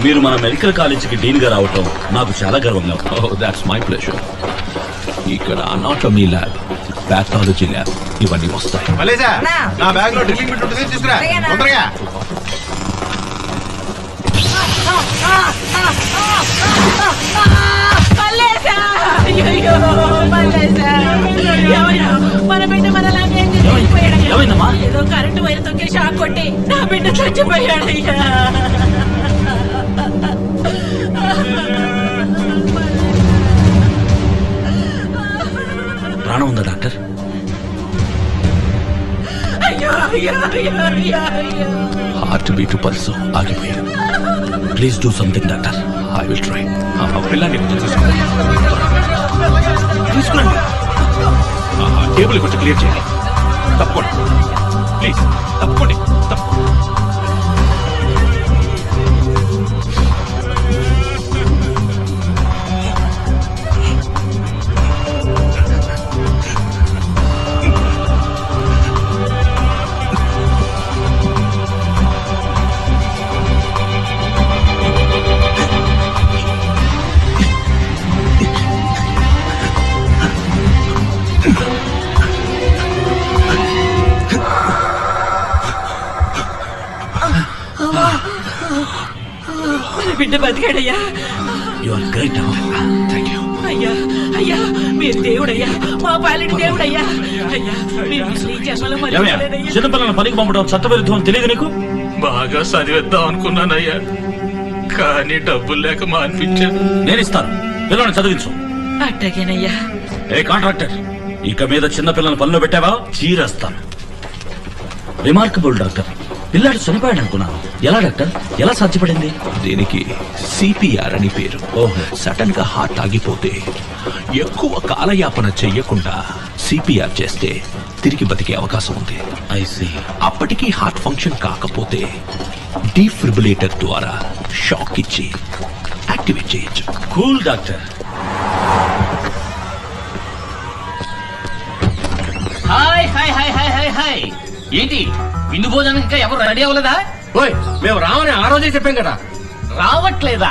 మీరు మన మెడికల్ కాలేజీకి డీన్ గా రావటం నాకు చాలా గర్వంగా ఉంది. Oh, that's my pleasure. ఇక్కడ అనాటమీ ల్యాబ్, పాథాలజీ ల్యాబ్ ఇవన్నీ వస్తాయి. మలేజా, నా బ్యాగ్ లో డ్రిల్లింగ్ బిట్ ఉంటుంది, తీసుకురా తొందరగా. మన బిడ్డ మనలాగే ఏదో కరెంటు వైర్ తొక్కి షాక్ కొట్టి నా బిడ్డ చచ్చిపోయాడయ్యా. ప్రాణం ఉందా డాక్టర్? హార్ట్ బీట్ పల్స్ ఆగిపోయాడు. Please do something doctor. I will try. పిల్లాన్ని కొంచెం తీసుకురండి. టేబుల్ కొంచెం క్లియర్ చేయండి. తప్పకుండా ప్లీజ్, తప్పకుండా తప్పకుండా. బిడ్డ బతికాడయ్యా. You are great doctor. Thank you. అయ్యా అయ్యా, మీరు దేవుడయ్యా, మా పాలిటి దేవుడయ్యా. అయ్యా మీరు ఈ జన్మలో మర్చిపోలేదయ్యా. చిన్నపిల్లల పనికి పంపడం చట్టవిరుద్ధం తెలియదు నీకు? బాగా చదివేద్దాం అనుకున్నానయ్యా, కానీ డబ్బులు లేక మానిపించాను. నేను ఇస్తాను, పిల్లల్ని చదివించు. అట్టగేనయ్యా. ఏ కాంట్రాక్టర్, ఇక మీద చిన్నపిల్లల పనిలో పెట్టావా చీరేస్తాను. Remarkable doctor. పిల్లాడు చనిపోయాడు అనుకున్నాను. ఎలా డాక్టర్, ఎలా సాధ్యపడింది? దీనికి సిపిఆర్ అని పేరు. ఓహో. సడన్ గా హార్ట్ ఆగిపోతే ఎక్కువ కాలయాపన చెయ్యకుండా సిపిఆర్ చేస్తే తిరిగి బతికే అవకాశం ఉంది. I see. అప్పటికీ హార్ట్ ఫంక్షన్ కాకపోతే డీఫిబ్రిలేటర్ ద్వారా షాక్ ఇచ్చి యాక్టివేట్ చేయొచ్చు. Cool doctor. Hi hi hi hi hi hi. ఏంటి విందు భోజనం ఇంకా ఎవరు రెడీ అవ్వలేదా? ఓయ్, మేము రామని ఆ రోజే చెప్పాం కదా. రావట్లేదా?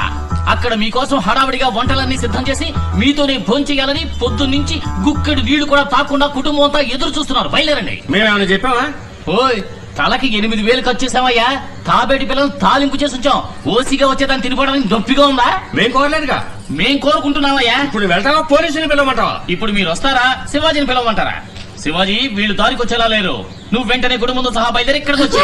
అక్కడ మీకోసం హడావిడిగా వంటలన్నీ సిద్ధం చేసి మీతోనే భోంచేయాలని పొద్దున్నుంచి గుక్కడి నీళ్లు కూడా తాకుండా కుటుంబం అంతా ఎదురు చూస్తున్నారు. బయలుదేరండి. మేమేమైనా చెప్పావా? ఓయ్, తలకి 8,000 ఖర్చు చేసామయ్యా. తాబేటి పిల్లలు తాలింపు చేసి ఉంచాం. ఓసిగా వచ్చేదాన్ని తినిపోవడానికి నొప్పిగా ఉందా? మేం కోరలేదుగా. మేం కోరుకుంటున్నామయ్యా. ఇప్పుడు వెళ్తావా, పోలీసుని పిలవమంటావా? ఇప్పుడు మీరు వస్తారా, శివాజీని పిలవమంటారా? శివాజీ, వీళ్ళు దారికి వచ్చేలా లేరు. నువ్వు వెంటనే కుటుంబంతో సహా బయలుదేరి ఇక్కడికి వచ్చి.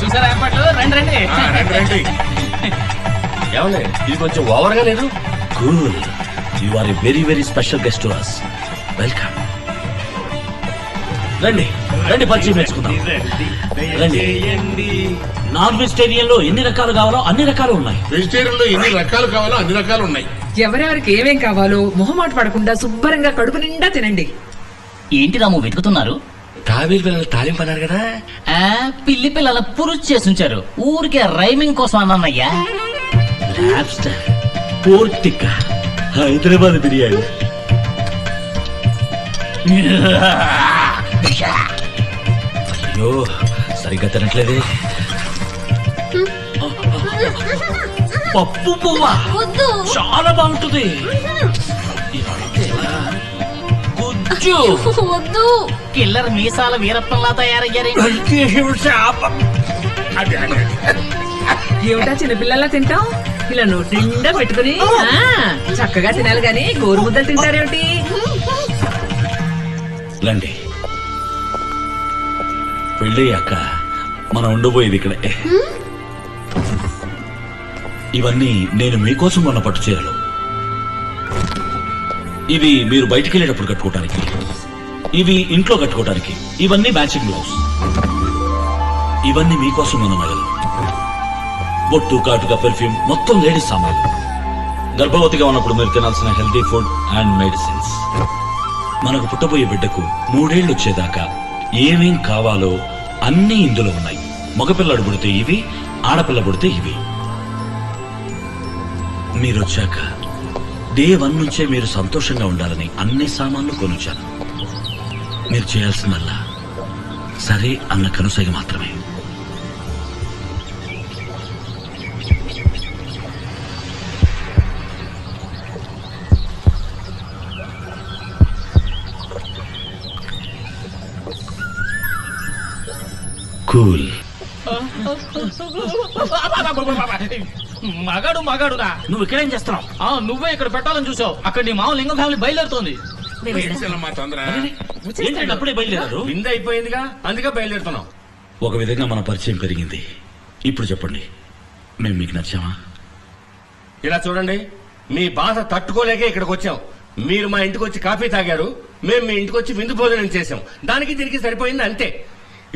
చూసారా ఏర్పాట్లు? రండి రండి. రండి. ఏమండి, ఇది కొంచెం ఓవర్ గా లేదు? Cool. You are a very very special guest to us. Welcome. రండి రండి, పరిచయం నేర్చుకుందాం. రండి. నాన్ వెజిటేరియన్ లో ఎన్ని రకాలు కావాలో అన్ని రకాలు ఉన్నాయి. వెజిటేరియన్ లో ఎన్ని రకాలు కావాలో అన్ని రకాలు ఉన్నాయి. ఎవరెవరికి ఏమేం కావాలో మొహమాట పడకుండా శుభ్రంగా కడుపు నిండా తినండి. ఏంటి రాము వెతుకుతున్నారు? తాబేలు పిల్లలు తాలింపు అన్నారు కదా. పిల్లి పిల్లల పురుచు చేసుంచారు. ఊరికే రైమింగ్ కోసం అన్నయ్యా. Lobster, pork tikka, Hyderabad biryani. అయ్యో, సరిగ్గా తినట్లేదే. పప్పు పువ్వా చాలా బాగుంటుంది. వద్దు. కిల్లర్ మీసాల వీరప్పంలా తయారయ్యారే. ఏమిటా చిన్నపిల్లలా తింటాం? ఇలా నోటి నిండా పెట్టుకుని చక్కగా తినాలి గాని గోరు ముద్దలు తింటారేమిటి? రండి. పెళ్ళయ్యాక మనం ఉండబోయేది ఇక్కడే. ఇవన్నీ నేను మీకోసం కొన్న పట్టు చీరలు. ఇవి మీరు బయటికి వెళ్ళేటప్పుడు కట్టుకోవటానికి, ఇవి ఇంట్లో కట్టుకోవటానికి. ఇవన్నీ మ్యాచింగ్ బ్లౌజ్. ఇవన్నీ మీకోసం కొన్న నగలు. బొట్టు, కాటుక, పెర్ఫ్యూమ్, మొత్తం లేడీస్ సామాన్లు. గర్భవతిగా ఉన్నప్పుడు మీరు తినాల్సిన హెల్తీ ఫుడ్ అండ్ మెడిసిన్స్. మనకు పుట్టబోయే బిడ్డకు 3 ఏళ్లు వచ్చేదాకా ఏమేం కావాలో అన్నీ ఇందులో ఉన్నాయి. మగపిల్లడు పుడితే ఇవి, ఆడపిల్ల పుడితే ఇవి. మీరొచ్చాక డే 1 నుంచే మీరు సంతోషంగా ఉండాలని అన్ని సామాన్లు కొనుచ్చాను. మీరు చేయాల్సిందల్లా సరే అన్న కనుసైగ మాత్రమే. కూల్. మగాడు మగాడురా. నువ్వు ఇక్కడేం చేస్తున్నావు? నువ్వే ఇక్కడ పెట్టాలని చూసావు. అక్కడ నీ మామ లింగం ఫ్యామిలీ బయలుదేరుతోంది. ఏంటంటే అప్పుడే బయలుదేరారు? విందు అయిపోయిందిగా, అందుకే బయలుదేరుతున్నాం. ఒక విధంగా మన పరిచయం పెరిగింది. ఇప్పుడు చెప్పండి, మేము మీకు నచ్చామా? ఇలా చూడండి, మీ బాధ తట్టుకోలేకే ఇక్కడికి వచ్చాం. మీరు మా ఇంటికి వచ్చి కాఫీ తాగారు, మేము మీ ఇంటికి వచ్చి విందు భోజనం చేసాం. దానికి దీనికి సరిపోయింది అంతే.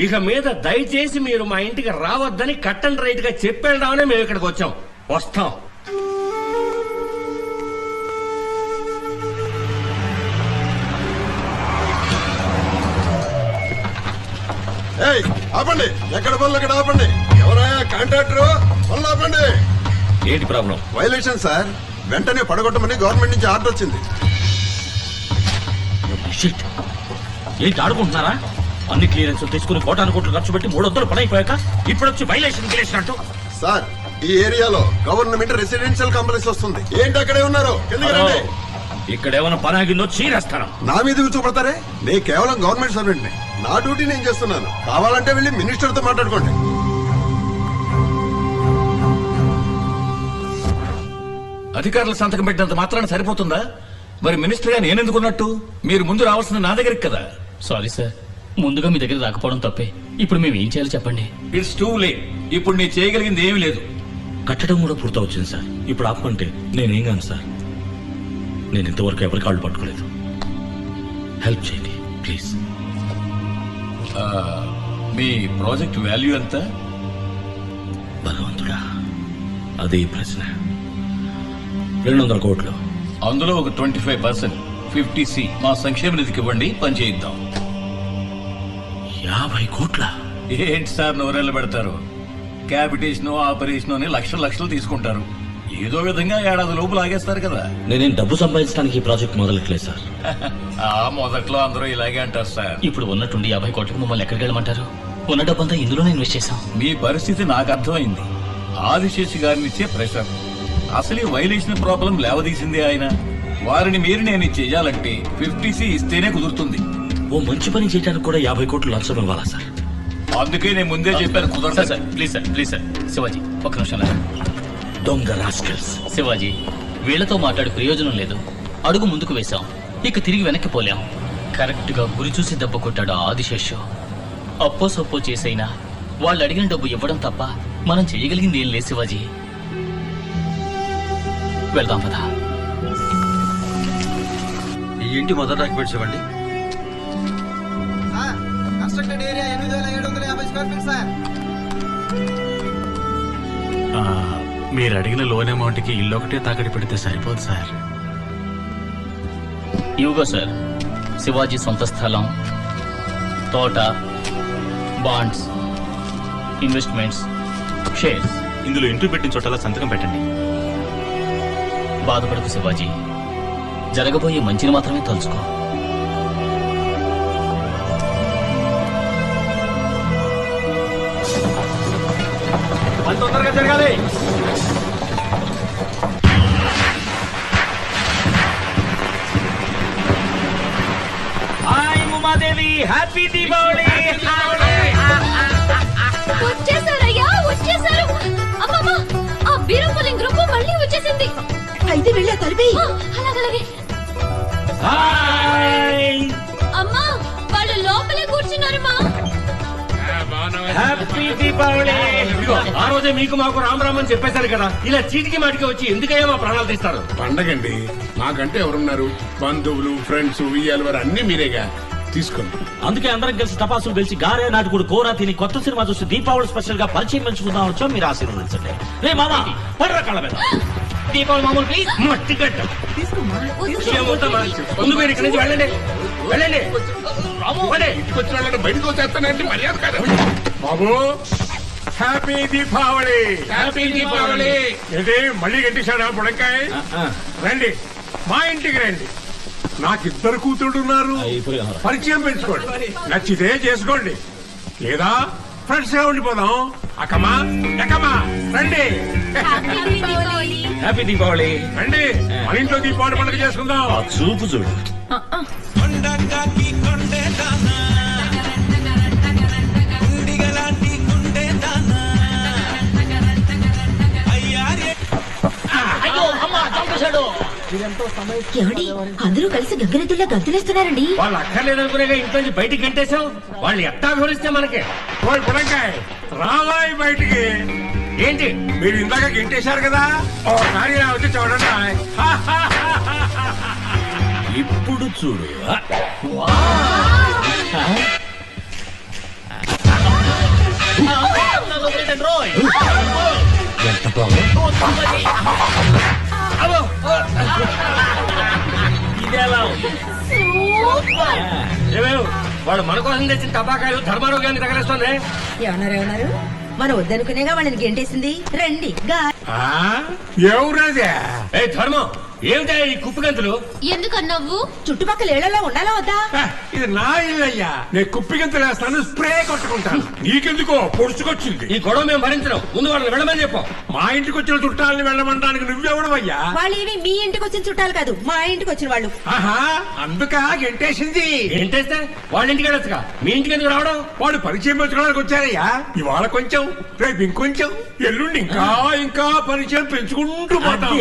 ఇక మీద దయచేసి మీరు మా ఇంటికి రావద్దని కట్ అండ్ రైట్ గా చెప్పేద్దామనే మేము ఇక్కడికి వచ్చాం. వస్తాం. ఆపండి, ఎక్కడ పనులు అక్కడ ఆపండి. ఎవరైనా కాంట్రాక్టర్ పనులు ఆపండి. ఏంటి ప్రాబ్లం? వైలేషన్ సార్, వెంటనే పడగొట్టమని గవర్నమెంట్ నుంచి ఆర్డర్ వచ్చింది. షిట్. ఏంటి ఆడుకుంటున్నారా? అన్ని క్లియరెన్స్ తీసుకుని కోటాను కోట్లు ఖర్చు పెట్టి 300 పని అయిపోయాక ఇప్పుడు వచ్చి వైలేషన్ గిలేసినట్టు. సార్, ఈ ఏరియాలో గవర్నమెంట్ రెసిడెన్షియల్ కాంప్లెక్స్ వస్తుంది. ఏంటి అక్కడే ఉన్నారు? కిందకి రండి. ఇక్కడ ఏమైనా పని ఆగిందో చీరేస్తాను. నా మీద కూర్చోబడతారే? నేను కేవలం గవర్నమెంట్ సర్వెంట్ ని. నా డ్యూటీ నేను చేస్తున్నాను. కావాలంటే వెళ్ళి మినిస్టర్ తో మాట్లాడుకోండి. అధికారులు సంతకం పెట్టినంత మాత్రాన సరిపోతుందా? మరి మినిస్టర్ గా నేనెందుకున్నట్టు? మీరు ముందు రావాల్సింది నా దగ్గరికి కదా. సారీ సార్, ముందుగా మీ దగ్గర రాకపోవడం తప్పే. ఇప్పుడు మేము ఏం చేయాలో చెప్పండి. It's too late. ఇప్పుడు నేను చేయగలిగింది ఏమీ లేదు. కట్టడం కూడా పూర్తవుతుంది సార్. ఇప్పుడు ఆపమంటే నేనేం కాను సార్. నేను ఇంతవరకు ఎవరి కాళ్ళు పట్టుకోలేదు. హెల్ప్ చేయండి ప్లీజ్. మీ ప్రాజెక్ట్ వాల్యూ ఎంత? భగవంతుడా, అదే ప్రశ్న. 200 కోట్లు. అందులో ఒక 25% 50C మా సంక్షేమ నిధికి ఇవ్వండి, పని చేయిద్దాం. 50 కోట్ల? ఏంటి సార్ నోరెళ్ళు పెడతారు? క్యాపిటేషన్ ఆపరేషన్ అని లక్షలు తీసుకుంటారు. ఏదో విధంగా ఏడాది లోపు లాగేస్తారు కదా. నేనేం డబ్బు సంపాదించడానికి ఈ ప్రాజెక్ట్ మొదలెట్లేదు సార్. మొదట్లో అందరూ ఇలాగే అంటారు సార్. ఇప్పుడు ఉన్నట్టుండి 50 కోట్లకు మమ్మల్ని ఎక్కడికి వెళ్ళమంటారు? ఉన్న డబ్బంతా ఇందులోనే ఇన్వెస్ట్ చేశాం. మీ పరిస్థితి నాకు అర్థమైంది. ఆదిశేషి గారిని ఇచ్చే ప్రెషర్, అసలు ఈ వైలేషన్ ప్రాబ్లం లేవదీసింది ఆయన. వారిని మీరు నేను చెయ్యాలంటే 50C ఇస్తేనే కుదురుతుంది. ఓ మంచి పని చేయడానికి కూడా 50 కోట్లు లంచం ఇవ్వాలా సార్? అందుకే నేను ముందే చెప్పాను కుదరదు సార్. Please sir. శివాజీ ఒక్క నిమిషం. దొంగ రాస్కల్స్. శివాజీ, వీళ్లతో మాట్లాడి ప్రయోజనం లేదు. అడుగు ముందుకు వేశాం, ఇక తిరిగి వెనక్కి పోలేం. కరెక్ట్ గా గురి చూసి దెబ్బ కొట్టాడు ఆదిశేషు. అప్పో సప్పో చేసైనా వాళ్ళు అడిగిన డబ్బు ఇవ్వడం తప్ప మనం చేయగలిగింది ఏం లేదు శివాజీ. వెళ్దాం పదా. ఈ ఇంటి మొదటి డాక్యుమెంట్స్ ఇవ్వండి. Constructed area 8750 square feet sir. మీరు అడిగిన లోన్ అమౌంట్ కి ఇల్లు ఒకటే తాకడి పెడితే సరిపోదు సార్. ఇవిగో సార్, శివాజీ సొంత స్థలం, తోట, బాండ్స్, ఇన్వెస్ట్మెంట్స్, షేర్స్. ఇందులో ఇంటూ పెట్టిన చోటలా సంతకం పెట్టండి. బాధపడకు శివాజీ, జరగబోయే మంచిని మాత్రమే తలుచుకో. తొందరగా జరగాలి. Hi Umadevi, happy Deepavali. వచ్చేసారయ్యా, వచ్చేసారు. అమ్మమ్మ, ఆ బీరంపల్లి గ్రూప్ మళ్ళీ వచ్చేసింది. అయితే వెళ్ళా తలిపి. అలాగలాగే. హాయ్, అమ్మా, వాళ్ళు లోపలే కూర్చున్నారమ్మా. హ్యాపీ దీపావళి. ఇదిగో, ఆ రోజే మీకు మాకు రామ్ అని చెప్పేశారు కదా. ఇలా చీటికి మాటికి వచ్చి ఎందుకయ్యా మా ప్రాణాలు తీస్తారు? పండగండి, మాకంటే ఎవరున్నారు? బంధువులు, ఫ్రెండ్స్, ఉయ్యాలు వారు అన్ని మీరేగా. తీసుకోండి. అందుకే అందరం కలిసి టపాసులు పిలిచి గారే నాటుకుడు కోరా తిని కొత్త సినిమా చూసి దీపావళి స్పెషల్ గా పరిచయం పెంచుకుందాం వచ్చాం. మీరు ఆశీర్వదించండి. రే మామా, పడరా కళ్ళ మీద. దీపావళి మామూలు ప్లీజ్. మట్టి గడ్డ ముందు మీరు ఇక్కడి నుంచి వెళ్ళండి. ఇంటికి వచ్చిన వాళ్ళని బయటకు వచ్చేస్తానంటే మర్యాద కాదు బాబు. హ్యాపీ దీపావళి. హ్యాపీ దీపావళి. ఏంటి మళ్ళీ గట్టించాడా బుడంకాయ? రండి మా ఇంటికి రండి. నాకిద్దరు కూతుళ్ళు ఉన్నారు. అయిపోయాను. పరిచయం పెంచుకోండి, నచ్చితే చేసుకోండి, లేదా ఫ్రెండ్స్ గా ఉండిపోదాం. అక్కమ్మా ఎక్కమ్మా రండి. హ్యాపీ దీపావళి. రండి, మన ఇంట్లో దీపావళి పండుగ చేసుకుందాం. ఆ చూపు చూడు. ఏమండి అందరూ కలిసి గంగిరెద్దుల్లా గంతులేస్తున్నారండి. వాళ్ళు అక్కర్లేదనుకునేగా ఇంట్లో నుంచి బయటికి గంటేశాం. వాళ్ళు ఎట్టా వివరిస్తే మనకే. ఓయ్ బుడంకాయ్, రావాయి బయటికి. ఏంటి మీరు ఇందాక గింటేశారు కదా, ఒకసారి ఇలా వచ్చి చూడండి. ఇప్పుడు చూడు. ఎంత బాగుంది. ఇదేలా ఉంది? ఏమేవ్, వాడు మన కోసం తెచ్చిన టపాకాయలు ధర్మారోగ్యాన్ని తగలేస్తుంది. ఏమన్నారు మనం వద్దనుకునేగా వాళ్ళని గెంటేసింది. రండి ఎవరదే? ఏ ధర్మం, ఏమిటా ఈ కుప్పు గంతులు? ఎందుకన్నావు? చుట్టుపక్కల ఏళ్లలో ఉండాలా వద్దా? ఇది నా ఇల్లయ్యా, నేను కుప్పిగంతలేస్తాను, స్ప్రే కొట్టుకుంటాను. నీకెందుకో పొడుచుకొచ్చింది. ఈ గొడవ మేము భరించడం. ముందు వాళ్ళని వెళ్ళమని చెప్పు. మా ఇంటికి వచ్చిన చుట్టాలని వెళ్ళమనడానికి నువ్వెవడవయ్యా? వాళ్ళేవి మీ ఇంటికి వచ్చిన చుట్టాలు కాదు, మా ఇంటికి వచ్చిన వాళ్ళు. ఆహా, అందుక గెంటేసింది. ఏంటేస్తే వాళ్ళ ఇంటికి వెళ్ళొచ్చుగా, మీ ఇంటికి ఎందుకు రావడం? వాడు పరిచయం పెంచుకోవడానికి వచ్చారయ్యా. ఇవాళ కొంచెం, రేపు ఇంకొంచెం, ఎల్లుండి ఇంకా ఇంకా పరిచయం పెంచుకుంటూ పోతాం.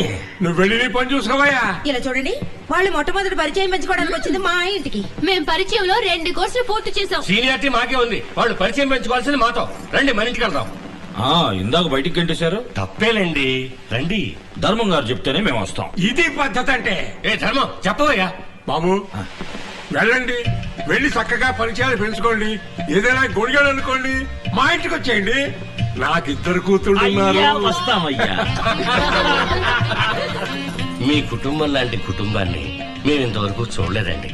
నువ్వు వెళ్ళి నీ పని చూసుకోవయ్యా. ఇలా చూడండి, వాళ్ళు మొట్టమొదటి పరిచయం పెంచుకోవడానికి వచ్చింది మా ఇంటికి. మేం పరిచయంలో 2 కోర్సులు పూర్తి చేసాం. సీనియారిటీ మాకే ఉంది. వాళ్ళు పరిచయం పెంచుకోవాల్సింది మాతో. రండి, మన ఇంటికి వెళ్దాం. ఇందాక బయటికి గంటేశారు. తప్పేలేండి, రండి. ధర్మం గారు చెప్తేనే మేము వస్తాం. ఇది పద్ధతి అంటే. ఏ ధర్మం, చెప్పవయ్యా. బాబు వెళ్ళండి, వెళ్ళి చక్కగా పరిచయాలు పెంచుకోండి. ఏదైనా గొడిగాడు అనుకోండి, మా ఇంటికి వచ్చేయండి. నాకిద్దరు కూతుళ్ళు ఉన్నారు. వస్తామయ్యా. మీ కుటుంబం లాంటి కుటుంబాన్ని మేము ఇంతవరకు చూడలేదండి.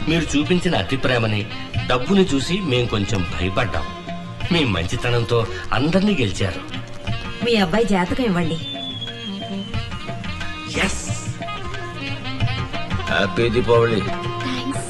మీరు చూపించిన అతి ప్రేమని, డబ్బుని చూసి మేం కొంచెం భయపడ్డాం. మీ మంచితనంతో అందరినీ గెలిచారు. మీ అబ్బాయి జాతకం ఇవ్వండి. హ్యాపీ దీపావళి. థ్యాంక్స్.